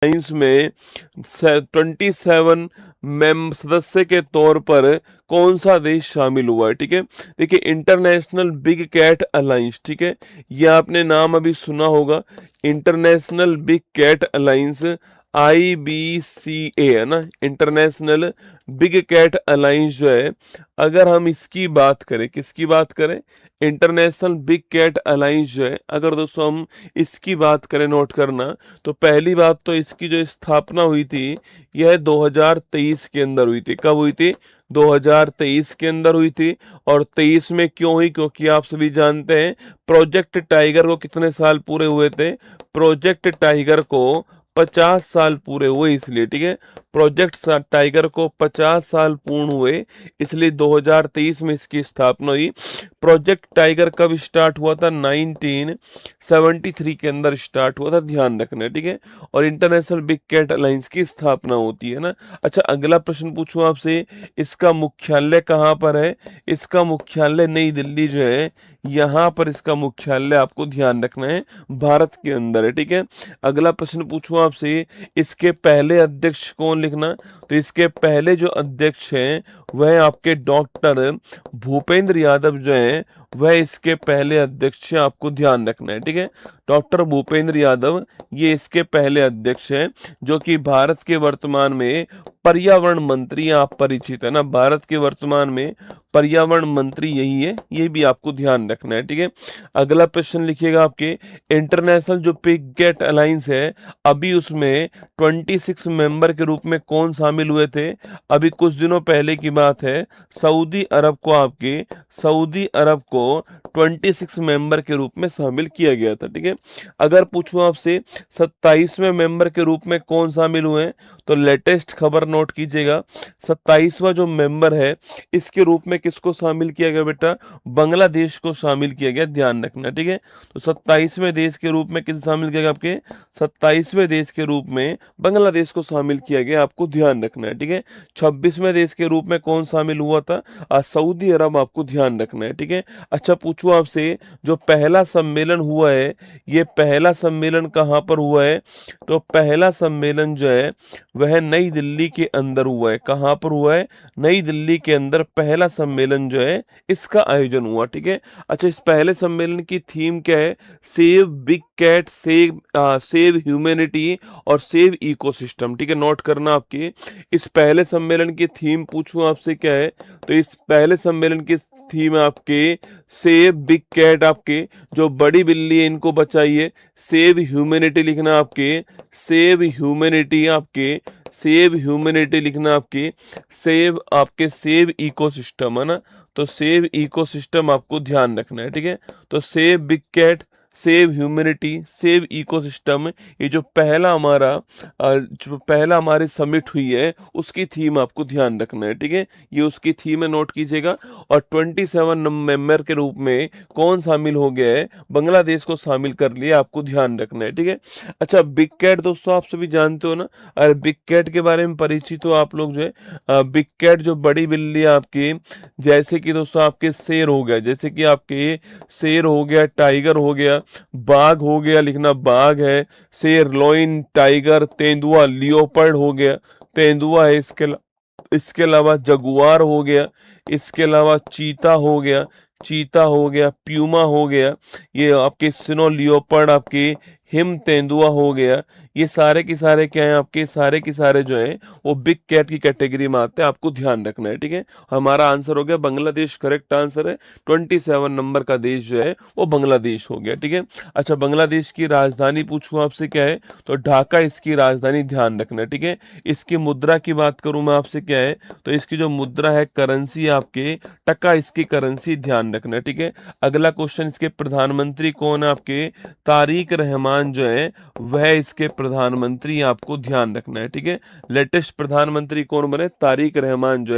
Science में 27 सदस्य के तौर पर कौन सा देश शामिल हुआ है। ठीक है, देखिए इंटरनेशनल बिग कैट अलायंस, ठीक है, ये आपने नाम अभी सुना होगा, international big cat alliance, IBCA है ना, इंटरनेशनल बिग कैट अलायंस जो है, अगर हम इसकी बात करें, किसकी बात करें, इंटरनेशनल बिग कैट अलायंस जो है, अगर दोस्तों हम इसकी बात करें, नोट करना, तो पहली बात तो इसकी जो स्थापना हुई थी यह 2023 के अंदर हुई थी। कब हुई थी? 2023 के अंदर हुई थी। और 23 में क्यों हुई? क्योंकि आप सभी जानते हैं प्रोजेक्ट टाइगर को कितने साल पूरे हुए थे, प्रोजेक्ट टाइगर को 50 साल पूरे हुए, इसलिए, ठीक है, प्रोजेक्ट टाइगर को 50 साल पूर्ण हुए, इसलिए 2023 में इसकी स्थापना हुई। प्रोजेक्ट टाइगर कब स्टार्ट हुआ था? 1973 के अंदर स्टार्ट हुआ था, ध्यान रखना है, ठीक है। और इंटरनेशनल बिग कैट अलायंस की स्थापना होती है ना। अच्छा, अगला प्रश्न पूछूं आपसे, इसका मुख्यालय कहाँ पर है? इसका मुख्यालय नई दिल्ली जो है, यहाँ पर इसका मुख्यालय आपको ध्यान रखना है, भारत के अंदर है, ठीक है। अगला प्रश्न पूछूं आपसे, इसके पहले अध्यक्ष कौन? लिखना। तो इसके पहले जो अध्यक्ष हैं वह आपके डॉक्टर भूपेंद्र यादव जो हैं, वह इसके पहले अध्यक्ष हैं, आपको ध्यान रखना है, ठीक है। डॉक्टर भूपेंद्र यादव ये इसके पहले अध्यक्ष हैं, जो कि भारत के वर्तमान में पर्यावरण मंत्री, आप परिचित है ना, भारत के वर्तमान में पर्यावरण मंत्री यही है, ये भी आपको ध्यान रखना है, ठीक है। अगला प्रश्न लिखिएगा आपके, इंटरनेशनल जो बिग कैट अलायंस है, अभी उसमें 26 मेंबर के रूप में कौन शामिल हुए थे? अभी कुछ दिनों पहले की बात है, सऊदी अरब को 26 मेंबर के रूप में शामिल किया गया था, ठीक है। अगर पूछूं आपसे 27वें मेंबर के रूप में कौन शामिल हुए हैं, तो लेटेस्ट खबर नोट कीजिएगा, 27वां जो मेंबर है इसके रूप में किसको शामिल किया गया बेटा? बांग्लादेश को शामिल किया गया, ध्यान रखना, ठीक है। तो 27वें देश के रूप में किसे शामिल किया गया? आपके 27वें देश के रूप में बांग्लादेश को शामिल किया गया, आपको ध्यान रखना है, ठीक है। 26वें देश के रूप में कौन शामिल हुआ था? सऊदी अरब, आपको ध्यान रखना है, ठीक है। अच्छा, पूछूं आपसे, जो पहला सम्मेलन हुआ है, ये पहला सम्मेलन कहाँ पर हुआ है? तो पहला सम्मेलन जो है वह नई दिल्ली के अंदर हुआ है। कहाँ पर हुआ है? नई दिल्ली के अंदर पहला सम्मेलन जो है इसका आयोजन हुआ, ठीक है। अच्छा, इस पहले सम्मेलन की थीम क्या है? Save big cat, save humanity और सेव इकोसिस्टम, ठीक है, नोट करना आपकी। इस पहले सम्मेलन की थीम पूछूं आपसे क्या है, तो इस पहले सम्मेलन की थीम है आपके सेव बिग कैट, आपके जो बड़ी बिल्ली है इनको बचाइए, सेव ह्यूमैनिटी लिखना आपके, सेव ह्यूमैनिटी आपके, सेव ह्यूमैनिटी लिखना आपके, सेव इकोसिस्टम है ना, तो सेव इकोसिस्टम आपको ध्यान रखना है, ठीक है। तो save big cat, save humanity, save ecosystem, ये जो पहला हमारी समिट हुई है उसकी थीम आपको ध्यान रखना है, ठीक है। ये उसकी थीम है, नोट कीजिएगा। और 27 मेंबर के रूप में कौन शामिल हो गया है? बांग्लादेश को शामिल कर लिया, आपको ध्यान रखना है, ठीक है। अच्छा, बिग कैट दोस्तों आप सभी जानते हो ना, और बिग कैट के बारे में परिचित हो आप लोग जो है, बिग कैट जो बड़ी बिल्ली है आपकी, जैसे कि दोस्तों आपके शेर हो गया, जैसे कि आपके शेर हो गया, टाइगर हो गया, बाघ हो गया, लिखना बाघ है, शेर, लॉइन, टाइगर, तेंदुआ, लियोपर्ड हो गया, तेंदुआ है, इसके अलावा जगुआर हो गया, इसके अलावा चीता हो गया, प्यूमा हो गया, ये आपके सिनो लियोपर्ड, आपके हिम तेंदुआ हो गया, ये सारे के सारे क्या है? आपके सारे के सारे जो है वो बिग कैट की कैटेगरी में आते हैं, आपको ध्यान रखना है, ठीक है। हमारा आंसर हो गया बांग्लादेश, करेक्ट आंसर है। 27 नंबर का देश जो है वो बांग्लादेश हो गया, ठीक है। अच्छा, बांग्लादेश की राजधानी पूछूं आपसे क्या है, तो ढाका इसकी राजधानी, ध्यान रखना है, ठीक है। इसकी मुद्रा की बात करूं मैं आपसे क्या है, तो इसकी जो मुद्रा है, करेंसी आपके टका, इसकी करेंसी, ध्यान रखना है, ठीक है। अगला क्वेश्चन, इसके प्रधानमंत्री कौन है? आपके तारिक रहमान जो है वह इसके प्रधानमंत्री, आपको ध्यान रखना है, ठीक है। लेटेस्ट प्रधानमंत्री कौन बने? तारिक रहमान जो है